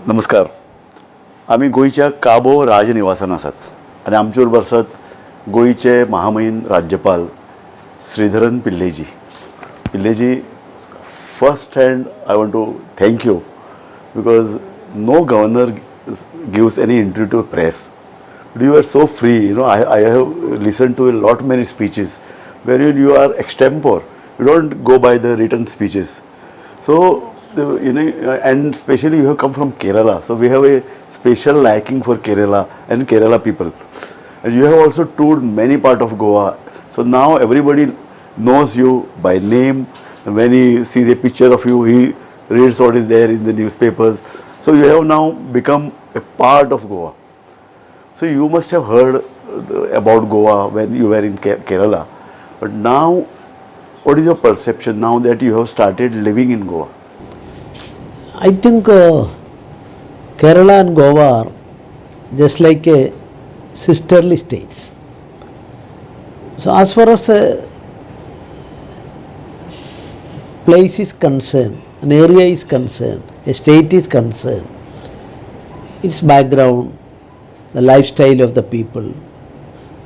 नमस्कार. आम्ही गोयच्या काबो राजनिवासान आसात आणि आमचे बरोबर आसात गोयचे महामहिम राज्यपाल Sreedharan Pillai ji. First hand I want to thank you because no governor gives any interview to press. You are so free, I have listened to a lot many speeches wherein you are extempore. You don't go by the written speeches. So, and especially you have come from Kerala. So we have a special liking for Kerala and Kerala people. And you have also toured many parts of Goa. So now everybody knows you by name. When he sees a picture of you, he reads what is there in the newspapers. So you have now become a part of Goa. So you must have heard about Goa when you were in Kerala. But now, what is your perception now that you have started living in Goa? I think Kerala and Goa are just like a sisterly states. So as far as a place is concerned, an area is concerned, a state is concerned, its background, the lifestyle of the people,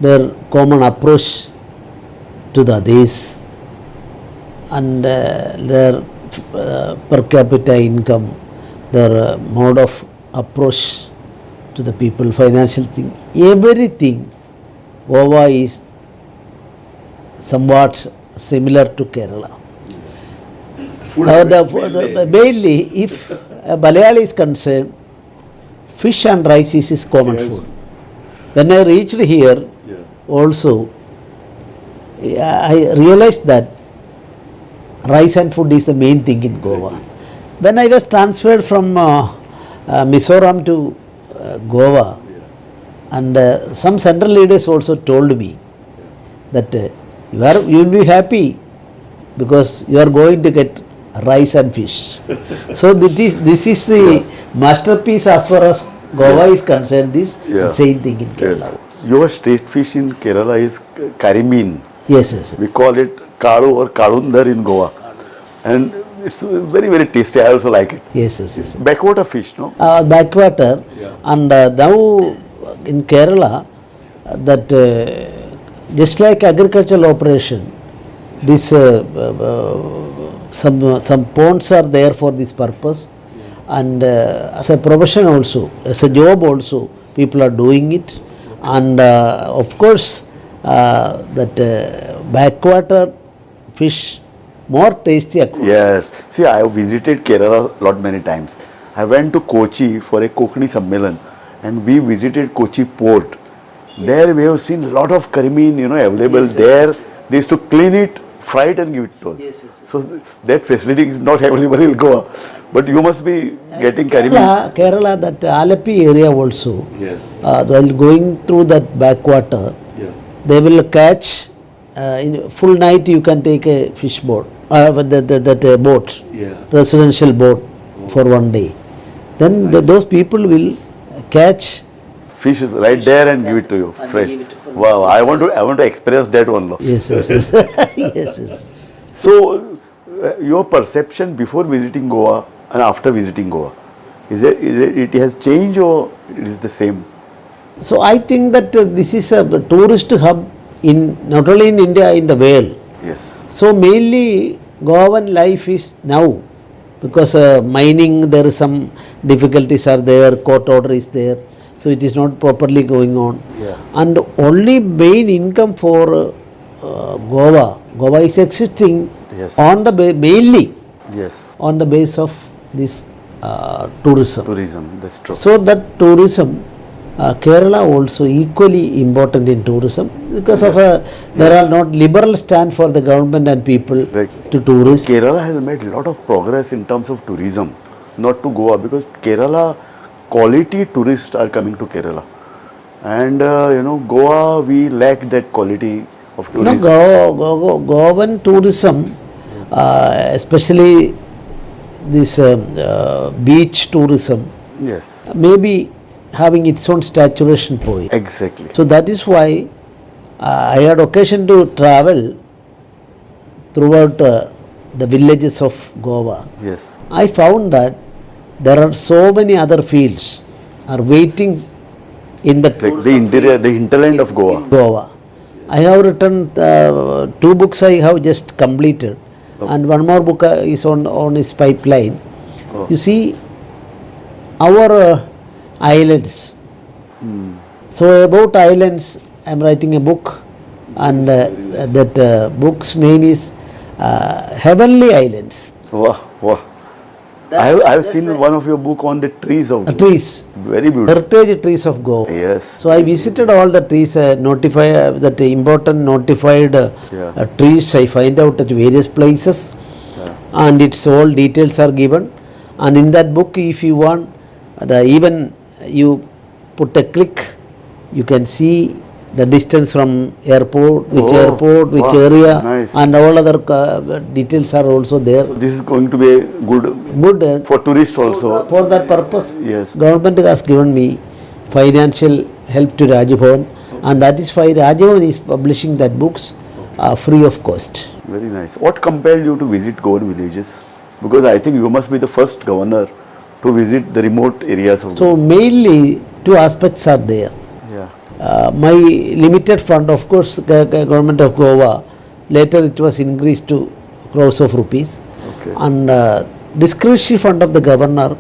their common approach to the others, and their per capita income, their mode of approach to the people, financial thing, everything, Goa is somewhat similar to Kerala. Mainly, if a Malayali is concerned, fish and rice is his common food. When I reached here, also, I realized that rice and food is the main thing in Goa. When I was transferred from Mizoram to Goa, and some central leaders also told me that you will be happy because you are going to get rice and fish. So this is the masterpiece as far as Goa is concerned. This same thing in Kerala. Yes. Your street fish in Kerala is karimin. Yes. We call it kalu or kalundar in Goa, and it's very very tasty. I also like it. Yes. Backwater fish, no? Backwater, and now in Kerala, that just like agricultural operation, this some ponds are there for this purpose, and as a profession also, as a job also, people are doing it, and of course that backwater fish more tasty. Yes. See, I have visited Kerala lot many times. I went to Kochi for a Kokani Sammelan, and we visited Kochi port. There we have seen lot of karimin, available there. They used to clean it, fry it and give it to us. So that facility is not available in Goa. But you must be getting karimin. Kerala, that Alapi area also, while going through that backwater, they will catch, in full night you can take a fish boat, that boat, residential boat for one day. Then those people will catch fish right there and give it to you fresh. Wow, I want to experience that one. Yes. So, your perception before visiting Goa and after visiting Goa, it has changed or it is the same? So I think that this is a tourist hub not only in India, in the world. Yes. So mainly Goan life is now, because mining, there is some difficulties are there, court order is there. So it is not properly going on. And only main income for Goa is existing on the mainly on the base of this tourism. That's true. So that tourism, Kerala also equally important in tourism, because of there are not liberal stand for the government and people to tourists. Kerala has made a lot of progress in terms of tourism, not to Goa, because Kerala quality tourists are coming to Kerala, and Goa, we lack that quality of tourism. Goan tourism, especially this beach tourism, maybe having its own saturation point. Exactly. So that is why I had occasion to travel throughout the villages of Goa. Yes. I found that there are so many other fields are waiting in the It's like the interior, the hinterland of Goa. Goa. I have written 2 books I have just completed, and one more book is on its pipeline. Oh. You see, our islands. So about islands, I am writing a book, and that book's name is Heavenly Islands. Wow, wow. I have seen one of your book on the trees of Goa. Trees, Very beautiful. heritage trees of Goa. Yes. So I visited all the trees, that important notified trees I find out at various places, and its all details are given. And in that book, if you want, even you put a click, you can see the distance from airport, which wow, area, nice. and all other details are also there. This is going to be a good for tourists also. For that purpose, Yes. government has given me financial help to Rajabhavan, and that is why Rajabhavan is publishing that books free of cost. Very nice. What compelled you to visit Goan villages? Because I think you must be the first governor to visit the remote areas of So mainly 2 aspects are there. Yeah. My limited fund, of course, government of Goa, later it was increased to crores of rupees. Okay. And discretionary fund of the governor,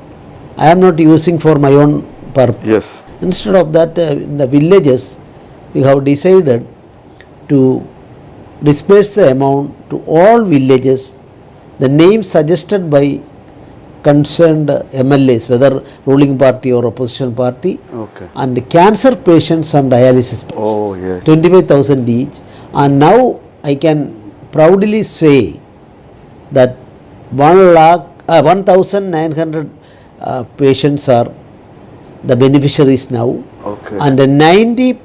I am not using for my own purpose. Yes. Instead of that, in the villages, we have decided to disperse the amount to all villages, the names suggested by concerned MLAs, whether ruling party or opposition party, Okay. and the cancer patients and dialysis, Oh, yes. 25,000 each. And now I can proudly say that 1,900 patients are the beneficiaries now, Okay. and 90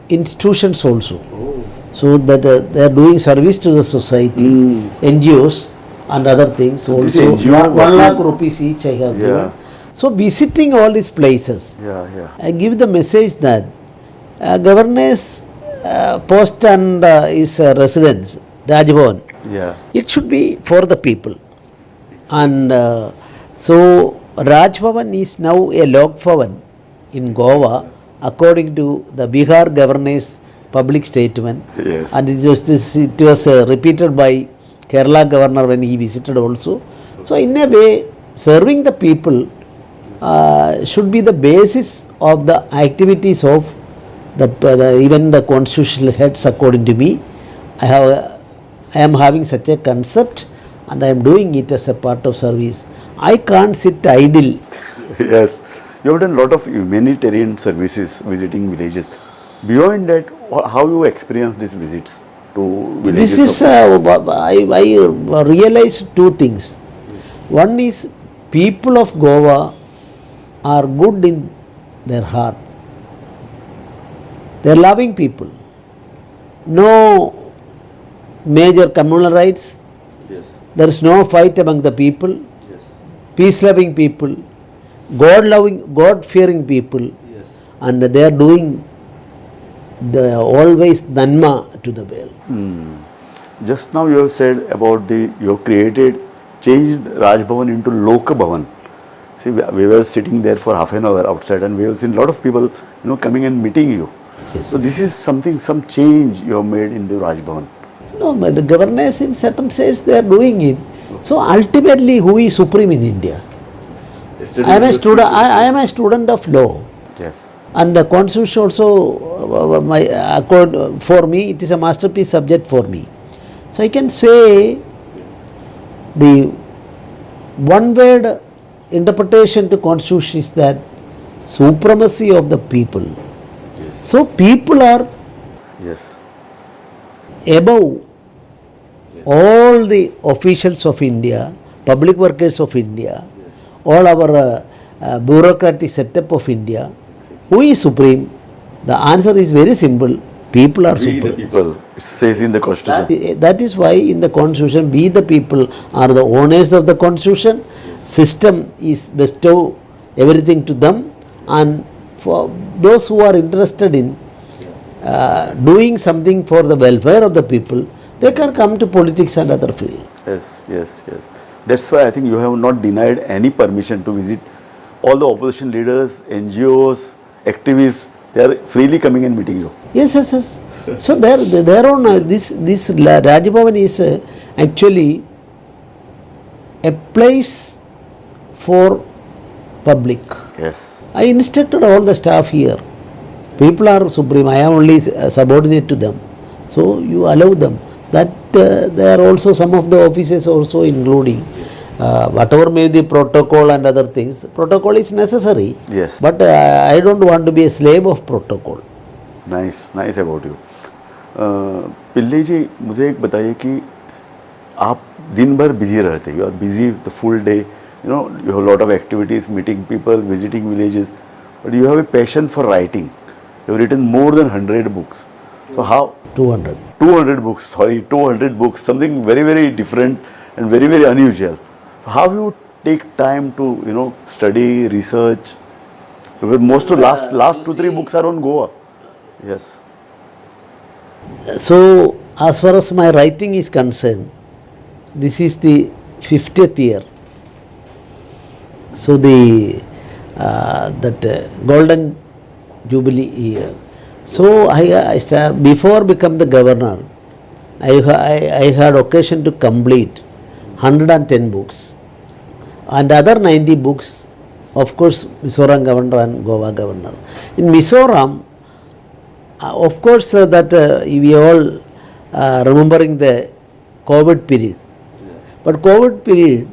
institutions also. So that they are doing service to the society, NGOs and other things. So this Also, NGO 1 lakh rupees each I have Yeah. given. So visiting all these places, Yeah, yeah. I give the message that governor's post and his residence, Rajbhavan, Yeah. it should be for the people. And so Rajbhavan is now a log bhavan in Goa according to the Bihar governor's public statement. Yes. And it was repeated by Kerala governor when he visited also. So in a way, serving the people should be the basis of the activities of even the constitutional heads, according to me. I am having such a concept, and I am doing it as a part of service. I can't sit idle. Yes. You have done a lot of humanitarian services visiting villages. Beyond that, how you experience these visits to villages? This is, I realized 2 things. One is people of Goa are good in their heart. They are loving people. No major communal rights. Yes. There is no fight among the people. Yes. Peace-loving people, God-loving, God-fearing people, Yes. and they are doing the always dhanma to the world. Just now you have said about you have changed Rajbhavan into Lok Bhavan. See, we were sitting there for half an hour outside, and we have seen a lot of people, coming and meeting you. Yes. So this is some change you have made in the Rajbhavan. No, but the governors in certain states, they are doing it. So ultimately, who is supreme in India? Yesterday I am a you student. were I am a student of law, speaking- Yes. and the constitution also, for me, it is a masterpiece subject for me. So I can say the one-word interpretation to constitution is that supremacy of the people. Yes. So people are Yes. above all the officials of India, public workers of India, all our bureaucratic setup of India. Who is supreme? The answer is very simple. People are We the supreme. people. It says in the constitution. That is why in the constitution, we the people are the owners of the constitution. System is bestow everything to them, and for those who are interested in doing something for the welfare of the people, they can come to politics and other field. Yes, yes, yes. That's why I think you have not denied any permission to visit all the opposition leaders, NGOs, activists. They are freely coming and meeting you. Yes, yes, yes. So there on this Raj Bhavan is actually a place for public. Yes. I instructed all the staff here. People are supreme. I am only subordinate to them. So you allow them. That there are also some of the officers also including. Whatever may be the protocol and other things, protocol is necessary. Yes. But I don't want to be a slave of protocol. Nice, nice about you. Pillai ji, मुझे एक बताइए कि आप दिन भर busy रहते, you are busy the full day, you know, you have lot of activities, meeting people, visiting villages, but you have a passion for writing. You have written more than 100 books. So how 200 books, sorry, 200 books, something very, very different and very, very unusual. So how you take time to, you know, study, research? Because most of last 2-3 books are on Goa. Yes. So as far as my writing is concerned, this is the 50th year. So the golden jubilee year. So before become the governor, I had occasion to complete 110 books and other 90 books, of course, Mizoram governor and Goa governor. In Mizoram, of course, that we all remembering the COVID period. But COVID period,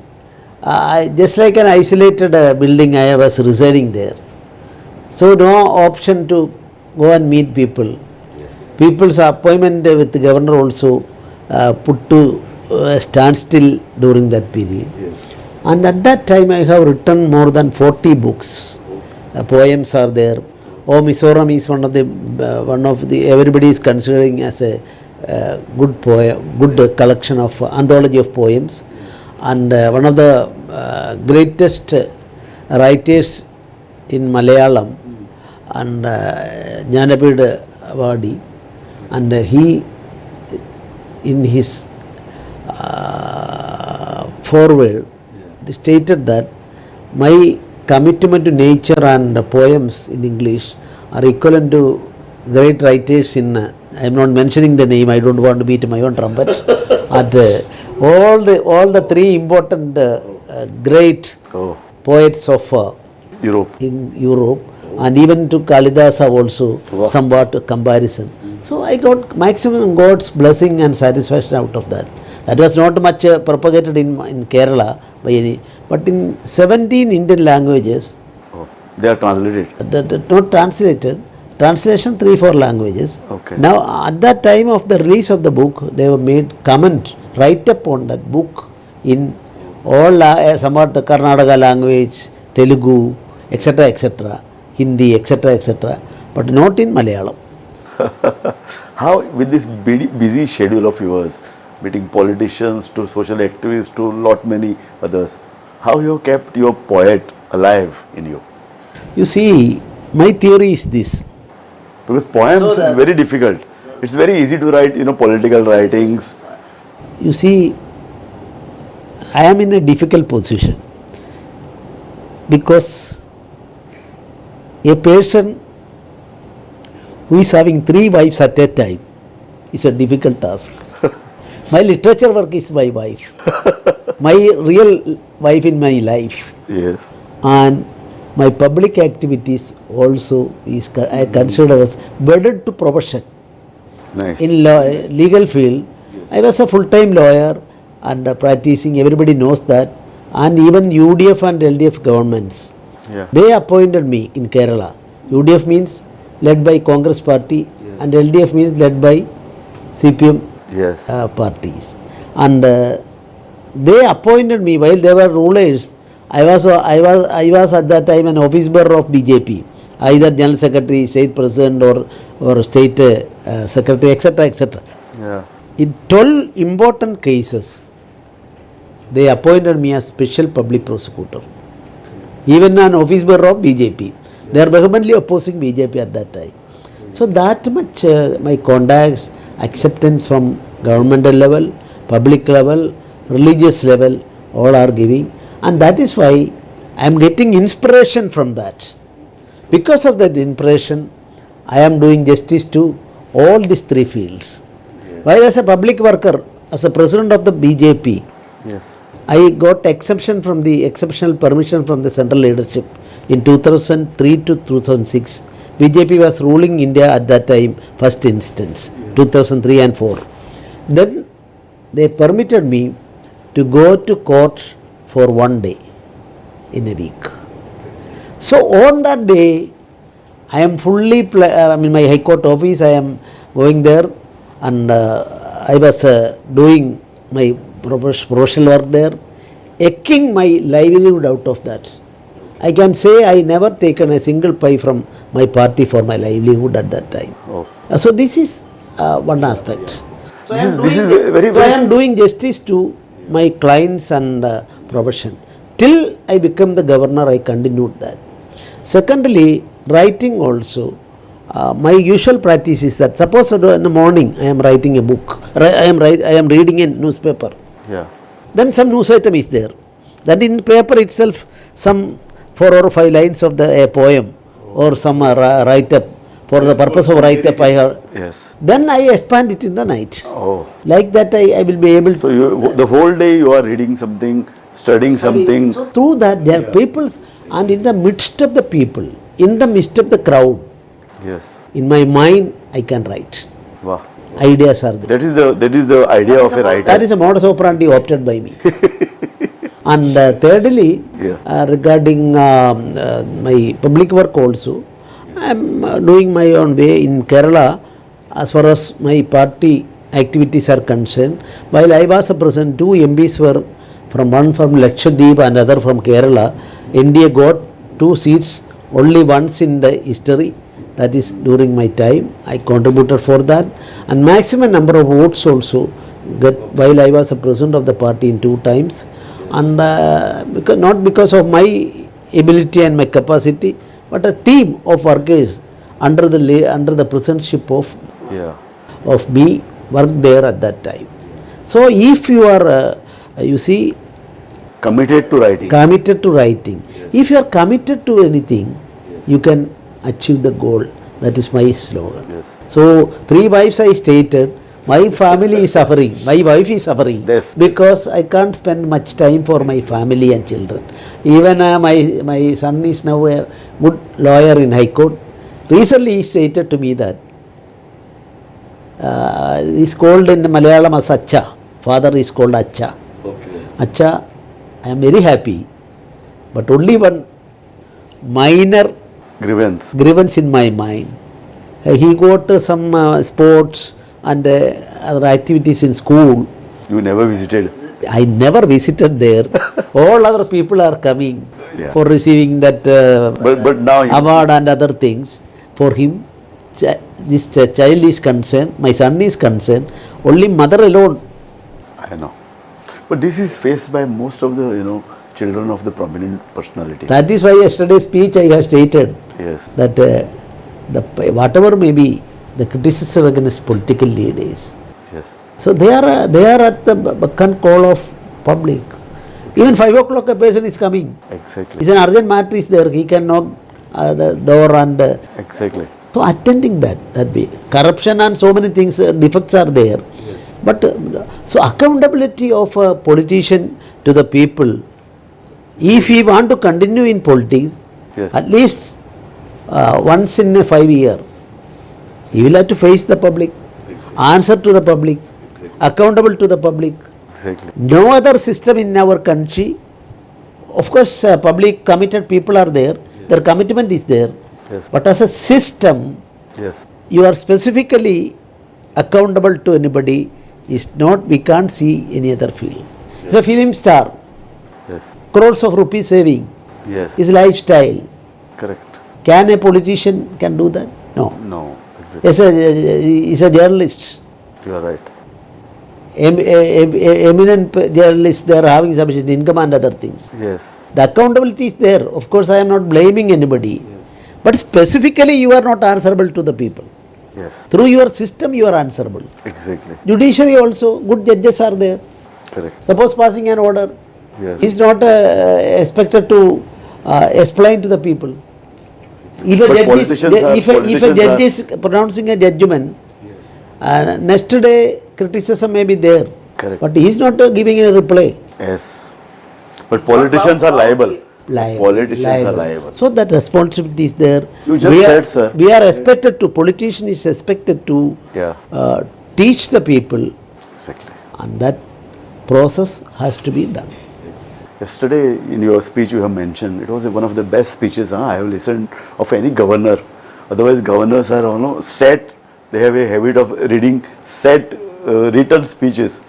just like an isolated building, I was residing there. So no option to go and meet people. People's appointment with the governor also put to standstill during that period. And at that time I have written more than 40 books. Poems are there. Oh, Mizoram is one of the everybody is considering as a good poem, good collection of anthology of poems, and one of the greatest writers in Malayalam, and Jnanapid Awadi, and he in his foreword stated that my commitment to nature and poems in English are equivalent to great writers in I am not mentioning the name, I don't want to beat my own trumpet, at all the three important great poets of Europe. In Europe, and even to Kalidasa also somewhat comparison. So I got maximum God's blessing and satisfaction out of that. That was not much propagated in Kerala by any, but in 17 Indian languages. They are translated. Not translated. Translation 3-4 languages. Okay. Now at that time of the release of the book, they were made comment right up on that book in all somewhat Karnataka language, Telugu, etc., etc., Hindi, etc., etc., but not in Malayalam. How, with this busy schedule of yours, meeting politicians to social activists to lot many others, how you have kept your poet alive in you? You see, my theory is this. Because poems are very difficult. It's very easy to write, you know, political writings. You see, I am in a difficult position because a person who is having 3 wives at a time is a difficult task. My literature work is my wife, my real wife in my life. Yes. And my public activities also is I consider as wedded to profession. Nice. In legal field, I was a full-time lawyer and practicing, everybody knows that, and even UDF and LDF governments, they appointed me in Kerala. UDF means led by Congress party, and LDF means led by CPM parties. And they appointed me while they were rulers. I was at that time an office bearer of BJP, either General Secretary, State President, or State Secretary, etc., etc. In 12 important cases, they appointed me as special public prosecutor. Even an office bearer of BJP. They are vehemently opposing BJP at that time. So that much my contacts, acceptance from governmental level, public level, religious level, all are giving, and that is why I am getting inspiration from that. Because of that inspiration, I am doing justice to all these three fields. While as a public worker, as a president of the BJP, Yes. I got exception from the exceptional permission from the central leadership in 2003 to 2006. BJP was ruling India at that time, first instance, 2003 and 4. Then they permitted me to go to court for 1 day in a week. So on that day, I am fully, in my High Court office, I am going there, and I was doing my professional work there, eking my livelihood out of that. I can say I never taken a single pie from my party for my livelihood at that time. Oh. So this is one aspect. So This is very, I very. am doing justice to my clients and profession. Till I became the governor, I continued that. Secondly, writing also. My usual practice is that suppose in the morning I am writing a book, I am reading a newspaper. Yeah. Then some news item is there. Then in paper itself, some 4 or 5 lines of a poem or some write-up for the purpose of write-up I have. Yes. Then I expand it in the night. Oh. Like that I will be able to. So the whole day you are reading something, studying something. So through that there are peoples, and in the midst of the people, in the midst of the crowd, Yes. in my mind I can write. Wow. Ideas are there. That is the idea of a writer. That is a modus operandi opted by me. And thirdly, regarding my public work also, I am doing my own way in Kerala as far as my party activities are concerned. While I was a president, 2 MPs were one from Lakshadweep and other from Kerala. India got 2 seats only once in the history. That is during my time. I contributed for that, and maximum number of votes also get while I was a president of the party in 2 times, and not because of my ability and my capacity, but a team of workers under the presidentship of me worked there at that time. So if you are Committed to writing. If you are committed to anything, you can achieve the goal. That is my slogan. Yes. So 3 wives I stated. My family is suffering. My wife is suffering. Yes. Because I can't spend much time for my family and children. Even my son is now a good lawyer in High Court. Recently he stated to me that he is called in Malayalam as Acha. Father is called Acha. Okay. Acha, I am very happy. But only one minor grievance in my mind. He got some sports and other activities in school. You never visited? I never visited there. All other people are coming for receiving that but now award and other things. For him, this child is concerned, my son is concerned, only mother alone. I know. But this is faced by most of the, children of the prominent personalities. That is why yesterday's speech I have stated that whatever may be the criticism against political leaders. Yes. So they are at the beck and call of public. Even 5 o'clock a person is coming. Exactly. It's an urgent matter is there. He can knock the door and. Exactly. So attending that way. Corruption and so many things, defects are there. Yes. But so accountability of a politician to the people. If he want to continue in politics, at least once in a 5 year, he will have to face the public, answer to the public, accountable to the public. Exactly. No other system in our country. Of course, public committed people are there. Their commitment is there. Yes. But as a system, you are specifically accountable to anybody. Is not. We can't see any other field. If a film star, crores of rupees saving, his lifestyle. Correct. Can a politician can do that? No. No. Exactly. Is a journalist. You are right. Eminent journalists, they are having sufficient income and other things. Yes. The accountability is there. Of course, I am not blaming anybody. But specifically, you are not answerable to the people. Yes. Through your system, you are answerable. Exactly. Judiciary also, good judges are there. Correct. Suppose passing an order, Yes. He's not expected to explain to the people. If a But judge is, politicians are- if a politicians judge are- is pronouncing a judgment, next day criticism may be there. Correct. But he is not giving a reply. Yes. But politicians are liable. Liable, Politicians are liable. So that responsibility is there. You just said, sir. We are expected to, politician is expected to Yeah. teach the people, Exactly. and that process has to be done. Yesterday in your speech you have mentioned, it was one of the best speeches I have listened of any governor. Otherwise governors are set, they have a habit of reading set written speeches.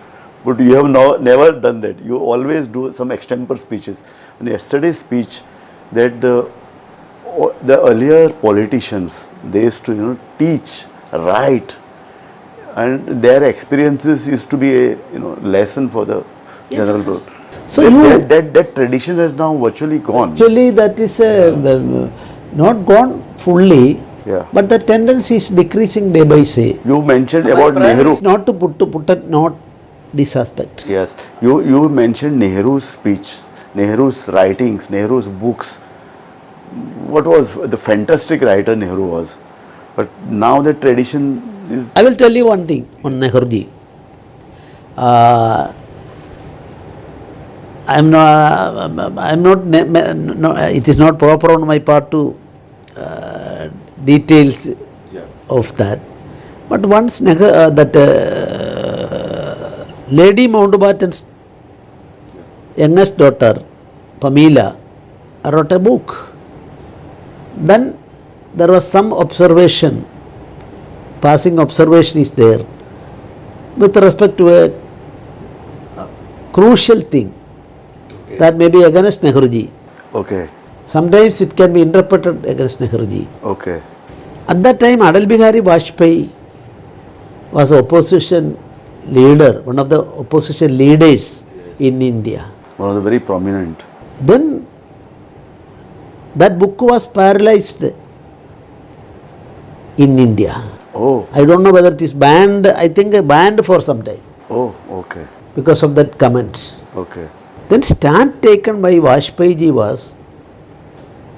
But you have never done that. You always do some extempore speeches. In yesterday's speech, that the earlier politicians, they used to teach, write, and their experiences used to be a lesson for the general public. So that tradition has now virtually gone. Actually, that is not gone fully, Yeah. but the tendency is decreasing day by day. You mentioned about Nehru. It's not to put it, not this aspect. Yes, you mentioned Nehru's speech, Nehru's writings, Nehru's books. What was the fantastic writer Nehru was, but now the tradition is. I will tell you one thing on Nehruji. I'm not. No, it is not proper on my part to details of that. But once Lady Mountbatten's youngest daughter, Pamela, wrote a book. Then there was some observation, passing observation is there, with respect to a crucial thing that may be against Nehruji. Okay. Sometimes it can be interpreted against Nehruji. Okay. At that time, Atal Bihari Vajpayee was opposition leader, one of the opposition leaders in India. One of the very prominent. Then that book was paralyzed in India. Oh. I don't know whether it is banned, I think banned for some time Oh. Okay. because of that comment. Okay. Then stand taken by Vajpayee ji was,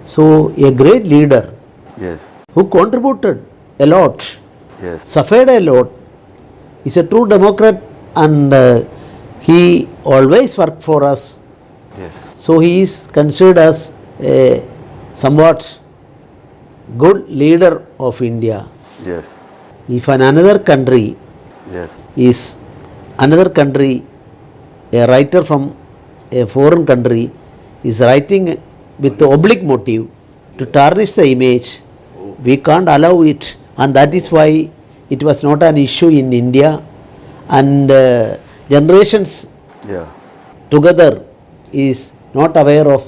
so a great leader Yes. who contributed a lot, Yes. suffered a lot, is a true democrat, and he always worked for us. Yes. So he is considered as a somewhat good leader of India. Yes. If another country Yes. is another country, a writer from a foreign country is writing with the oblique motive to tarnish the image, we can't allow it, and that is why it was not an issue in India, and generations Yeah. together is not aware of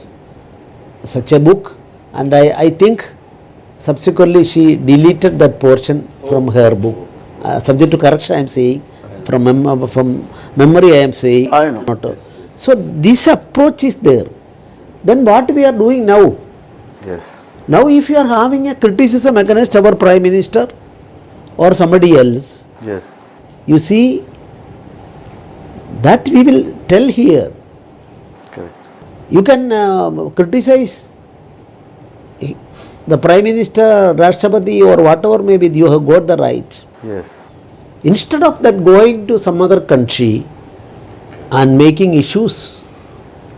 such a book, and I think subsequently she deleted that portion from her book. Subject to correction I am saying, from memory I am saying. I know. Not, so this approach is there. Then what we are doing now? Yes. Now if you are having a criticism against our Prime Minister or somebody else, Yes. you see, that we will tell here. Correct. You can criticize the Prime Minister, Rashtrapati or whatever may be, you have got the right. Yes. Instead of that, going to some other country and making issues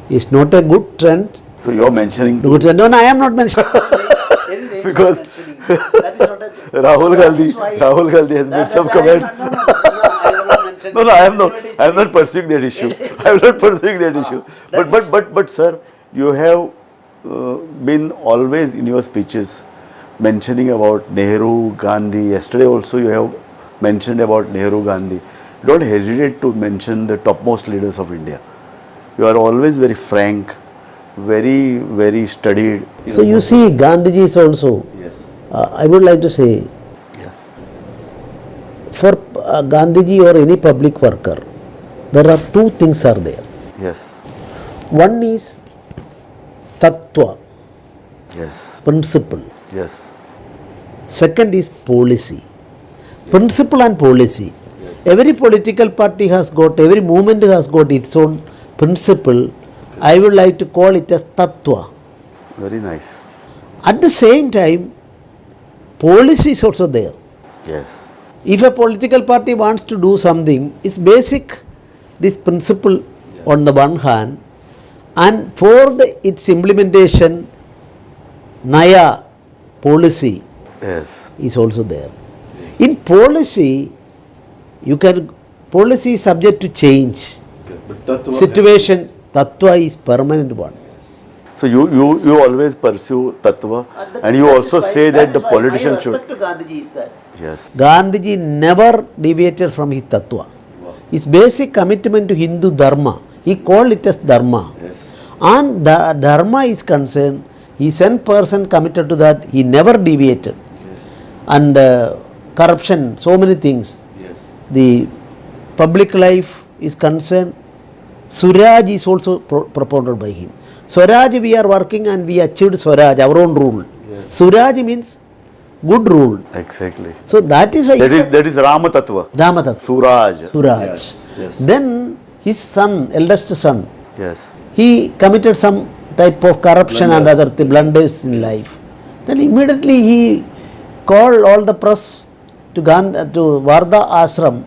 is not a good trend. So you are mentioning Good trend. No, I am not mentioning. because Rahul Gandhi has made some comments. No, I am not pursuing that issue. I am not pursuing that issue. But sir, you have been always in your speeches mentioning about Nehru, Gandhi. Yesterday also you have mentioned about Nehru, Gandhi. Don't hesitate to mention the topmost leaders of India. You are always very frank, very, very studied. So you see, Gandhiji is also, Yes. I would like to say, Yes. for Gandhiji or any public worker, there are two things are there. Yes. One is tattva, Yes. principle. Yes. Second is policy. Principle and policy. Every political party has got, every movement has got its own principle I would like to call it as Tattva. Very nice. At the same time, policy is also there. Yes. If a political party wants to do something, it's basic, this principle on the one hand, and for its implementation, Naya policy Yes. is also there. In policy, policy is subject to change. Situation, Tattva is permanent one. So you always pursue Tattva, and you also say that the politician should. Gandhiji is that. Yes. Gandhiji never deviated from his Tattva. His basic commitment to Hindu Dharma, he called it as Dharma. Yes. And the Dharma is concerned, he is a person committed to that, he never deviated. Yes. And corruption, so many things. Yes. The public life is concerned, Suraj is also propounded by him. Swaraj we are working and we achieved Swaraj, our own rule. Yes. Suraj means good rule. Exactly. So that is why That is Rama Tattva. Ramatat. Suraj. Suraj. Yes. Yes. Then his son, eldest son, Yes. he committed some type of corruption and other blunders in life. Then immediately he called all the press to Vardha Ashram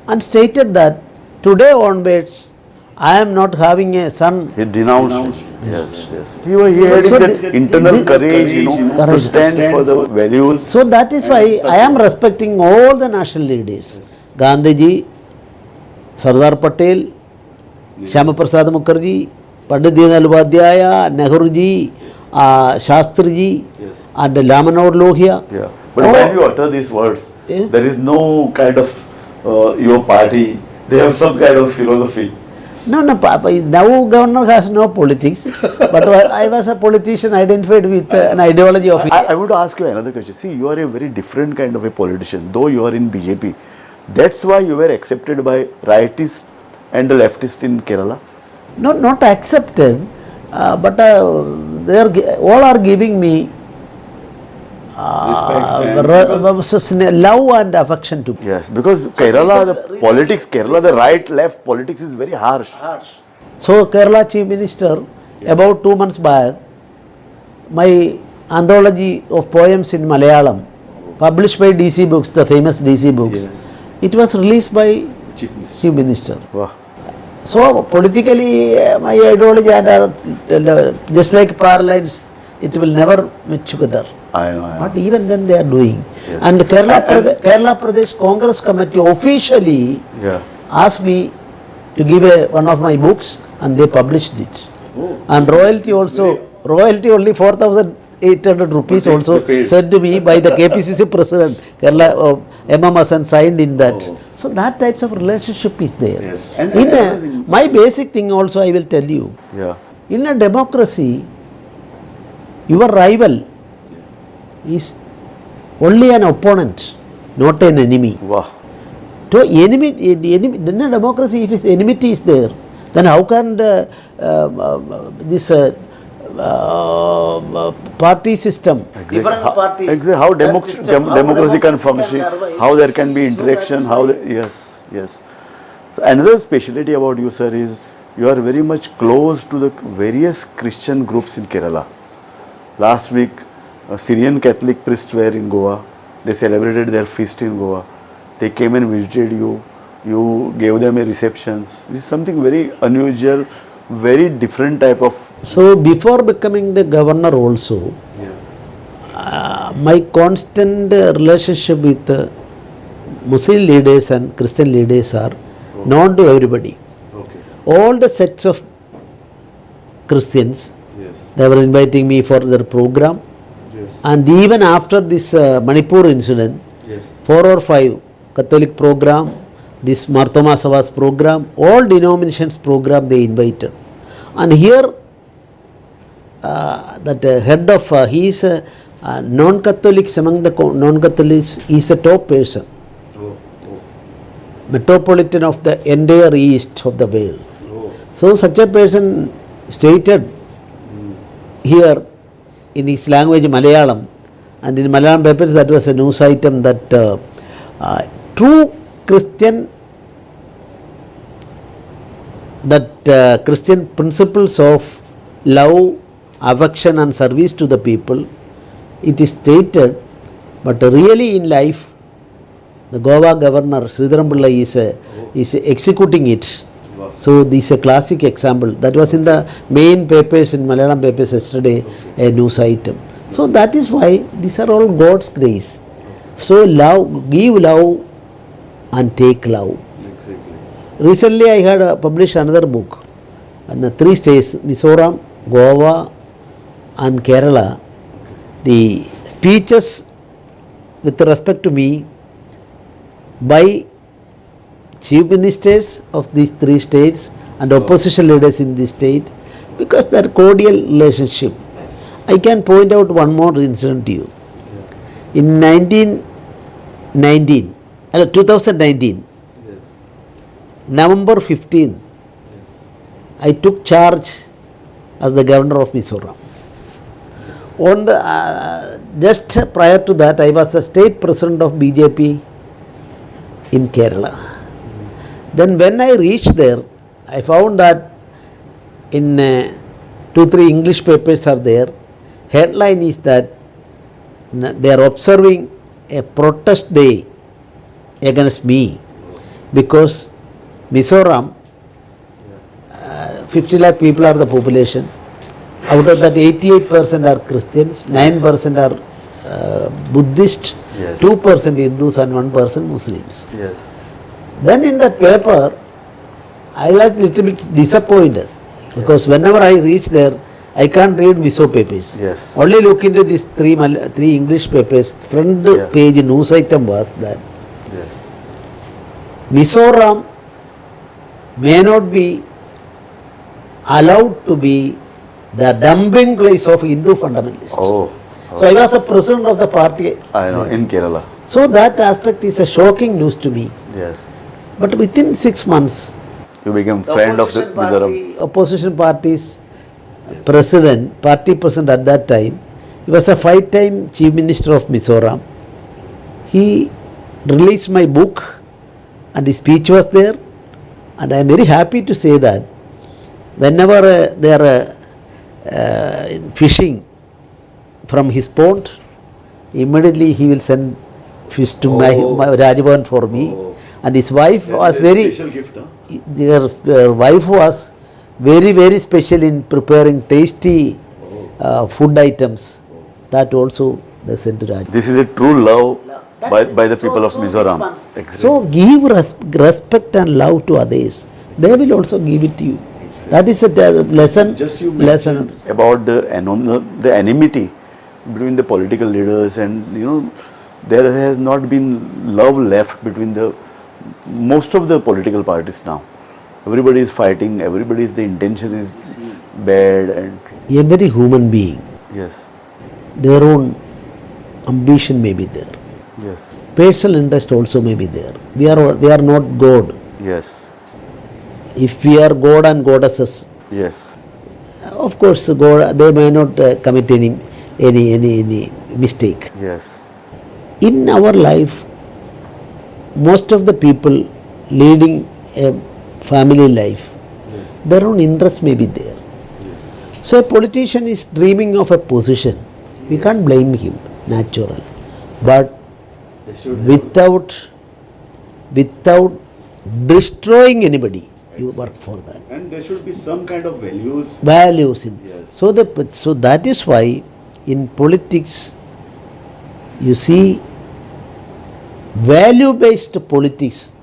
and stated that today onwards I am not having a son. He denounced. Yes. Yes. He had So that internal courage, to Courage. stand for the values. So that is why I am respecting all the national leaders. Gandhiji, Sardar Patel, Shyama Prasad Mukherjee, Pandit Deen Upadhyaya, Nehruji, Shastriji, and Lamanor Lohia. Yeah. But when you utter these words, there is no kind of your party. They have some kind of philosophy. No, now governor has no politics, but I was a politician identified with an ideology of it. I would ask you another question. See, you are a very different kind of a politician, though you are in BJP. That's why you were accepted by rightists and the leftists in Kerala. Not accepted, but they are all are giving me love and affection to me. Yes, because Kerala, the right-left politics is very harsh. So Kerala Chief Minister, about 2 months back, my anthology of poems in Malayalam, published by DC Books, the famous DC Books, it was released by Chief Minister. Wow. So politically, my ideology and just like power lines, it will never meet together. I know. But even then they are doing. Yes. And Kerala Pradesh Congress Committee officially asked me to give one of my books, and they published it. And royalty only 4,800 rupees also sent to me by the KPCC president, Kerala M.M. Hassan signed in that. So that types of relationship is there. Yes. My basic thing also I will tell you. Yeah. In a democracy, your rival is only an opponent, not an enemy. Wow. To enemy in a democracy, if enmity is there, then how can this party system, different parties, exactly how democracy can function, how there can be interaction, yes. So another speciality about you, sir, is you are very much close to the various Christian groups in Kerala. Last week, Syrian Catholic priests were in Goa. They celebrated their feast in Goa. They came and visited you. You gave them a reception. This is something very unusual, very different type of. So before becoming the governor also, my constant relationship with Muslim leaders and Christian leaders are known to everybody. All the sects of Christians, they were inviting me for their program. And even after this Manipur incident, 4 or 5 Catholic program, this Marthoma Sabha's program, all denominations program they invited. And here that head of, he is non-Catholics, among the non-Catholics, he is a top person. Metropolitan of the entire east of the world. So such a person stated here in his language Malayalam, and in Malayalam papers that was a news item that true Christian that Christian principles of love, affection and service to the people, it is stated, but really in life, the Goa governor Sridharan Pillai is executing it. Wow. So this is a classic example. That was in the main papers, in Malayalam papers yesterday, a news item. So that is why these are all God's grace. So love, give love and take love. Exactly. Recently I had published another book on the 3 states, Mizoram, Goa and Kerala. The speeches with respect to me by chief ministers of these 3 states and opposition leaders in this state, because that cordial relationship. I can point out one more incident to you. In 2019, November 15, I took charge as the governor of Mizoram. On the just prior to that, I was the state president of BJP in Kerala. Then when I reached there, I found that in 2-3 English papers are there. Headline is that they are observing a protest day against me because Mizoram, 50 lakh people are the population. Out of that, 88% are Christians, 9% are Buddhist, Yes. 2% Hindus and 1% Muslims. Yes. Then in that paper, I was little bit disappointed because whenever I reach there, I can't read Mizo papers. Yes. Only look into these three English papers. Front Yeah. page news item was that Yes. Mizoram may not be allowed to be the dumping place of Hindu fundamentalists. Oh. So I was the president of the party. I know, in Kerala. So that aspect is a shocking news to me. Yes. But within 6 months, You became friend of the Mizoram. opposition party's president, party president at that time, he was a 5-time chief minister of Mizoram. He released my book and his speech was there, and I am very happy to say that whenever they are fishing from his pond, immediately he will send fish to my Rajbhavan for me. Oh. And his wife was very, gift, huh? their wife was very, very special in preparing tasty food items. That also they sent to Raj. This is a true love by the people of Mizoram. Exactly. So give respect and love to others. They will also give it to you. That is a lesson. Just you lesson. mentioned about the enmity between the political leaders, and there has not been love left between the most of the political parties now. Everybody is fighting. The intention is bad, and Every human being, yes, their own ambition may be there. yes, Personal interest also may be there. We are not God. yes, If we are God and goddesses, yes, of course, God, they may not commit any mistake. yes, In our life, most of the people leading a family life, their own interest may be there. So a politician is dreaming of a position. We can't blame him, natural. But without destroying anybody, you work for that. and there should be some kind of values. Values in. Yes. So that is why in politics you see value-based politics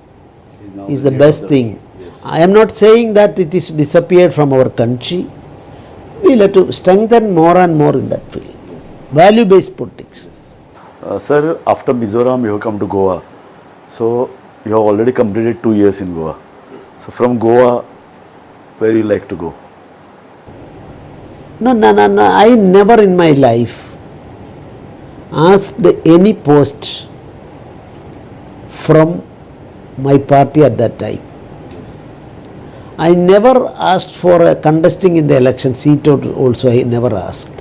is the best thing. I am not saying that it is disappeared from our country. We have to strengthen more and more in that field. Value-based politics. Sir, after Mizoram, you have come to Goa. So you have already completed 2 years in Goa. So from Goa, where you like to go? No. I never in my life asked any post from my party at that time. I never asked for contesting in the election seat also. I never asked.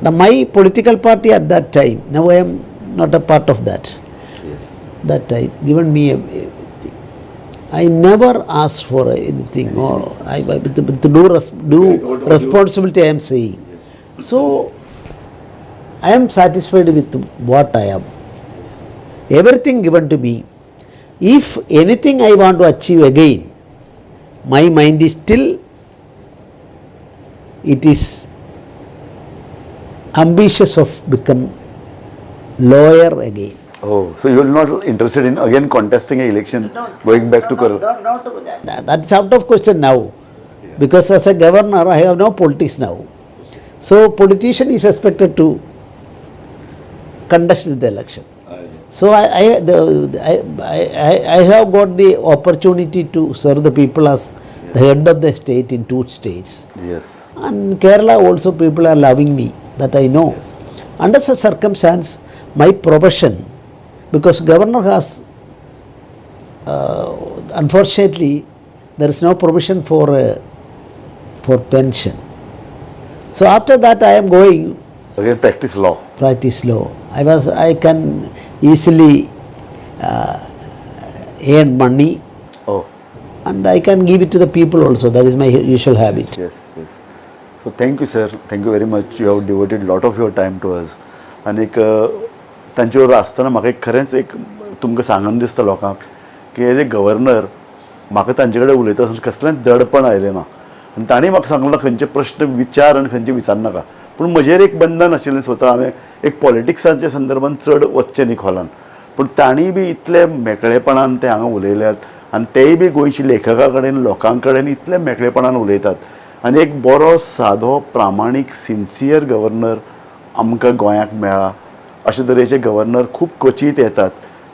My political party at that time, now I am not a part of that. Yes. That time given me a thing. I never asked for anything, or with due responsibility I am saying. So, I am satisfied with what I am. Everything given to me. If anything I want to achieve again, my mind is still, it is ambitious of become lawyer again. Oh, so you are not interested in again contesting an election, going back to That's out of question now. Because as a governor, I have no politics now. So politician is expected to contest the election. So I have got the opportunity to serve the people as the head of the state in 2 states. Yes. And Kerala also people are loving me, that I know. Yes. Under such circumstance, my profession, because governor has, unfortunately, there is no provision for pension. So after that I am going Again, practice law. practice law. I can easily earn money, Oh, and I can give it to the people also. That is my usual habit. yes, yes. So thank you, sir. Thank you very much. You have devoted lot of your time to us. आणि एक तांचे आसतना म्हाका एक खरेंच एक तुमकां सांगन दिसता लोकांक की एज ए गव्हर्नर म्हाका तांचे कडेन उलयता कसलेंच दडपण आयलें ना आनी तांणी म्हाका सांगलें खंयचे प्रश्न विचार आनी खंयचे विचारनाका पूण म्हजेर एक बंधन आशिल्लें स्वता हांवें एक पॉलिटिक्साच्या संदर्भांत चड वचचें न्ही खोलान पूण तांणी बी इतले मेकळेपणान ते हांगा उलयल्यात आनी तेय बी गोंयची लेखका कडेन लोकां कडेन इतले मेकळेपणान उलयतात आनी एक बरो सादो प्रामाणीक सिन्सियर गव्हर्नर आमकां गोंयाक मेळ्ळा अशे तरेचे गव्हर्नर खूब क्वचित येतात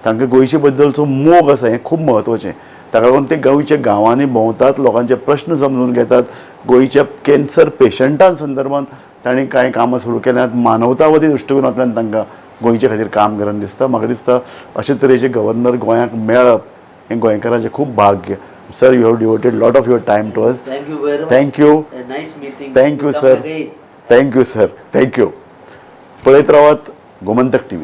तांकां गोंयचे बद्दलचो मोग आसा हें खूब म्हत्वाचें ताका लागून ते गोंयच्या गांवांनी भोंवतात लोकांचे प्रश्न समजून घेतात गोंयच्या कॅन्सर पेशंटां संदर्भांत तांणी कांय कामां सुरू केल्यात मानवतावादी दृश्टिकोनांतल्यान तांकां गोंयचे खातीर काम करन दिसता म्हाका दिसता अशे तरेचे गव्हर्नर गोंयाक मेळप हें गोंयकारांचें खूब भाग्य sir you have devoted lot of your time to us Thank you very much. Thank you A nice meeting. Thank you Come sir again. Thank you sir thank you पळयत रावात गोमंतक TV.